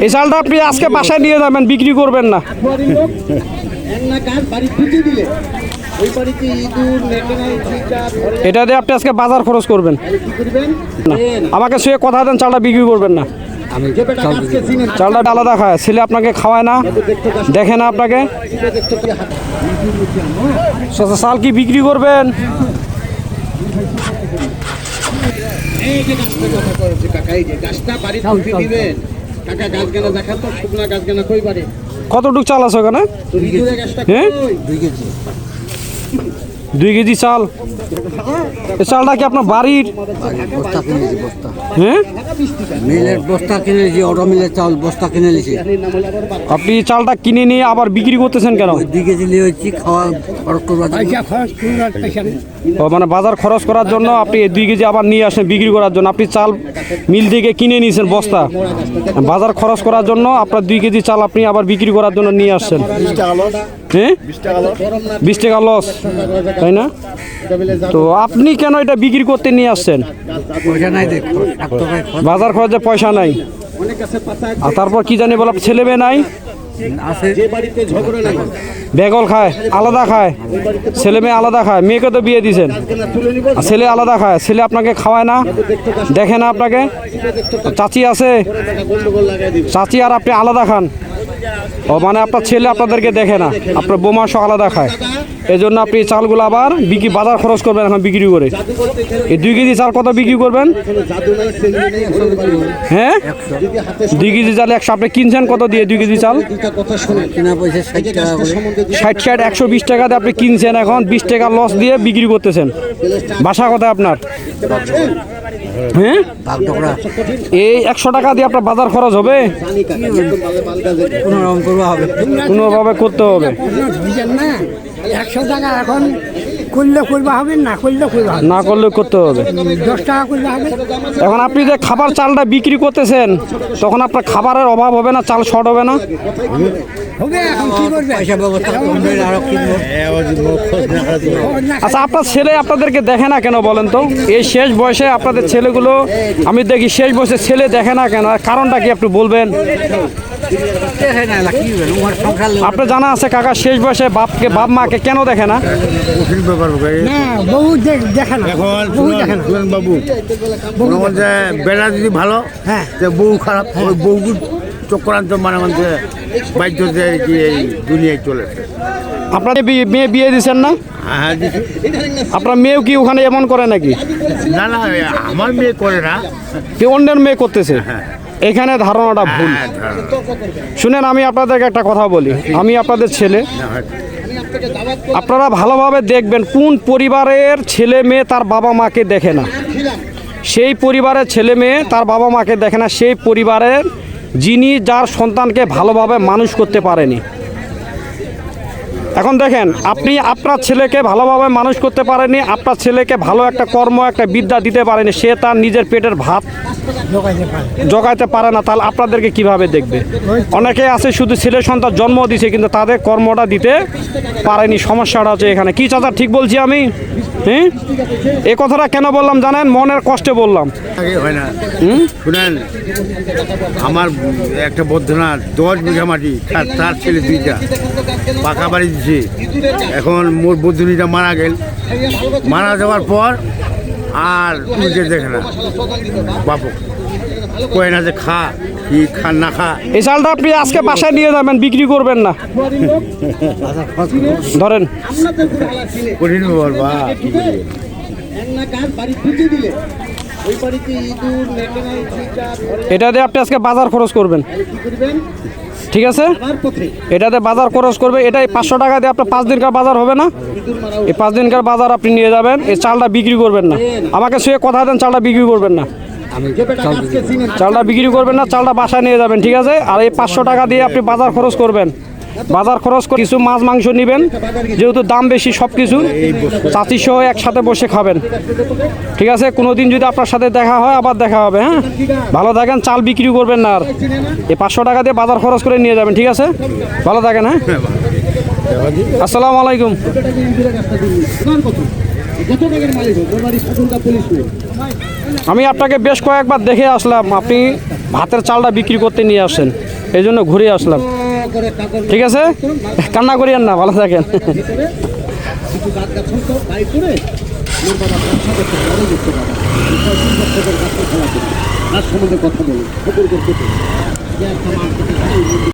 এই চালটা আপনি আজকে বাসায় নিয়ে যাবেন, বিক্রি করবেন না। এটা দিয়ে আপনি আজকে বাজার খরচ করবেন না। আমাকে সে কথা দেন, চালটা বিক্রি করবেন না। চালটা আলাদা খায়, ছেলে আপনাকে খাওয়ায় না, দেখে না আপনাকে। চাল কি বিক্রি করবেন? কতটুক চাল আছে ওখানে? হ্যাঁ, 2 কেজি চাল। এই চালটা কি আপনার বাড়ির? হ্যাঁ, মিলের বস্তা কিনে নিয়েছি, অটো মিলের চাল বস্তা কিনে নিয়েছি। আপনি চালটা কিনে নিয়ে আবার বিক্রি করতেছেন কেন? 2 কেজি নিয়ে হচ্ছে খাওয়া খরচ করবার মানে বাজার খরচ করার জন্য আপনি 2 কেজি আবার নিয়ে আসেন বিক্রি করার জন্য। আপনি চাল মিল থেকে কিনে নিয়েছেন বস্তা, বাজার খরচ করার জন্য আপনার 2 কেজি চাল আপনি আবার বিক্রি করার জন্য নিয়ে আসছেন। হ্যাঁ, 20 টাকা লস, তাই না? তো আপনি কেন এটা বিক্রি করতে নিয়ে আসছেন? পয়সা নাই, বাজার খরচে পয়সা নাই। আর তারপর কি জানি বলে ছেলে মেয়ে নাই, বেগল খায়, আলাদা খায়, ছেলে মেয়ে আলাদা খায়। মেয়েকে তো বিয়ে দিয়েছেন, ছেলে আলাদা খায়, ছেলে আপনাকে খাওয়ায় না, দেখে না আপনাকে। চাচি আছে, চাচি আর আপনি আলাদা খান। ও মানে আপনার ছেলে আপনাদেরকে দেখে না, আপনার বোমা সহ আলাদা খায়। এই জন্য আপনি চালগুলো আবার বাজার খরচ করবেন এখন বিক্রি করে। এই 2 কেজি চাল কত বিক্রি করবেন? হ্যাঁ, 2 কেজি চাল 100। আপনি কিনছেন কত দিয়ে 2 কেজি চাল? 60 120 টাকা দিয়ে আপনি কিনছেন, এখন 20 টাকা লস দিয়ে বিক্রি করতেছেন। বাসা কোথায় আপনার? হ্যাঁ, এই 100 টাকা দিয়ে আপনার বাজার খরচ হবে? কোনোভাবে করতে হবে। 100 টাকা এখন করলে করবা হবে, না করলে করবা হবে, না করলে করতে হবে। 10 টাকা করলে হবে। এখন আপনি যে খাবার চালটা বিক্রি করতেছেন, তখন আপনার খাবারের অভাব হবে না? চাল শর্ট হবে না? আচ্ছা, আপনার ছেলে আপনাদেরকে দেখে না কেন বলেন তো? এই শেষ বয়সে আপনাদের ছেলেগুলো আমি দেখি শেষ বয়সে ছেলে দেখে না কেন? কারণটা কি আপনি বলবেন? আপনার জানা আছে কাকা, শেষ বয়সে বাপ মাকে কেন দেখে না? বেলা যদি ভালো, হ্যাঁ, বউ খারাপ, ওই বউ চক্রান্ত মানে বাধ্য কি এই দুনিয়ায় চলেছে। আপনার মেয়ে বিয়ে দিচ্ছেন না? হ্যাঁ, আপনার মেয়েও কি ওখানে এমন করে নাকি? না না, আমার মেয়ে করে না, অন্যের মেয়ে করতেছে। এখানে ধারণাটা ভুল। শুনেন, আমি আপনাদেরকে একটা কথা বলি, আমি আপনাদের ছেলে, আপনারা ভালোভাবে দেখবেন কোন পরিবারের ছেলে মেয়ে তার বাবা মাকে দেখে না। সেই পরিবারের ছেলে মেয়ে তার বাবা মাকে দেখে না, সেই পরিবারের যিনি যার সন্তানকে ভালোভাবে মানুষ করতে পারেনি। এখন দেখেন, আপনি আপনার ছেলেকে ভালোভাবে মানুষ করতে পারেনি, আপনার ছেলেকে ভালো একটা কর্ম একটা বিদ্যা দিতে পারেনি, সে তার নিজের পেটের ভাত জোগাইতে পারে না, তাহলে আপনাদেরকে কিভাবে দেখবে? অনেকে আছে শুধু ছেলে সন্তান জন্ম দিছে, কিন্তু তাদের কর্মটা দিতে পারেনি। সমস্যাটা হচ্ছে এখানে। কি চাচা ঠিক বলছি আমি? হ্যাঁ, এই কথাটা কেন বললাম জানেন? মনের কষ্টে বললাম। শুনেন, আমার একটা বর্ধনা 10 বিঘা মাটি, তার ছেলে 2টা পাকা বাড়ি দিচ্ছে। এখন মোর বর্ধনীটা মারা গেল, মারা যাওয়ার পর আর উঠে দেখে না, বাপু কয় না যে খা কি খা না খা। এই চালটা আপনি আজকে বাসায় নিয়ে যাবেন, বিক্রি করবেন না। ধরেন, কঠিন বলবা এটা দিয়ে আপনি আজকে বাজার খরচ করবেন, ঠিক আছে? এটাতে বাজার খরচ করবে, এটাই 500 টাকা দিয়ে আপনার 5 দিনকার বাজার হবে না? এই 5 দিনকার বাজার আপনি নিয়ে যাবেন, এই চালটা বিক্রি করবেন না। আমাকে সে কথা দেন, চালটা বিক্রি করবেন না। চালটা বিক্রি করবেন না, চালটা বাসায় নিয়ে যাবেন, ঠিক আছে? আর এই 500 টাকা দিয়ে আপনি বাজার খরচ করবেন। বাজার খরচ করে কিছু মাছ মাংস নেবেন, যেহেতু দাম বেশি সব কিছু, চাচি সহ একসাথে বসে খাবেন, ঠিক আছে? কোনো দিন যদি আপনার সাথে দেখা হয় আবার দেখা হবে। হ্যাঁ, ভালো থাকেন, চাল বিক্রি করবেন না। আর এই 500 টাকা দিয়ে বাজার খরচ করে নিয়ে যাবেন, ঠিক আছে? ভালো থাকেন। হ্যাঁ, আসসালামু আলাইকুম। আমি আপনাকে বেশ কয়েকবার দেখে আসলাম, আপনি ভাতের চালটা বিক্রি করতে নিয়ে আসেন। এই জন্য ঘুরে আসলাম। ঠিক আছে, কান্না করিয়েন না, ভালো থাকেন। কথা বলুন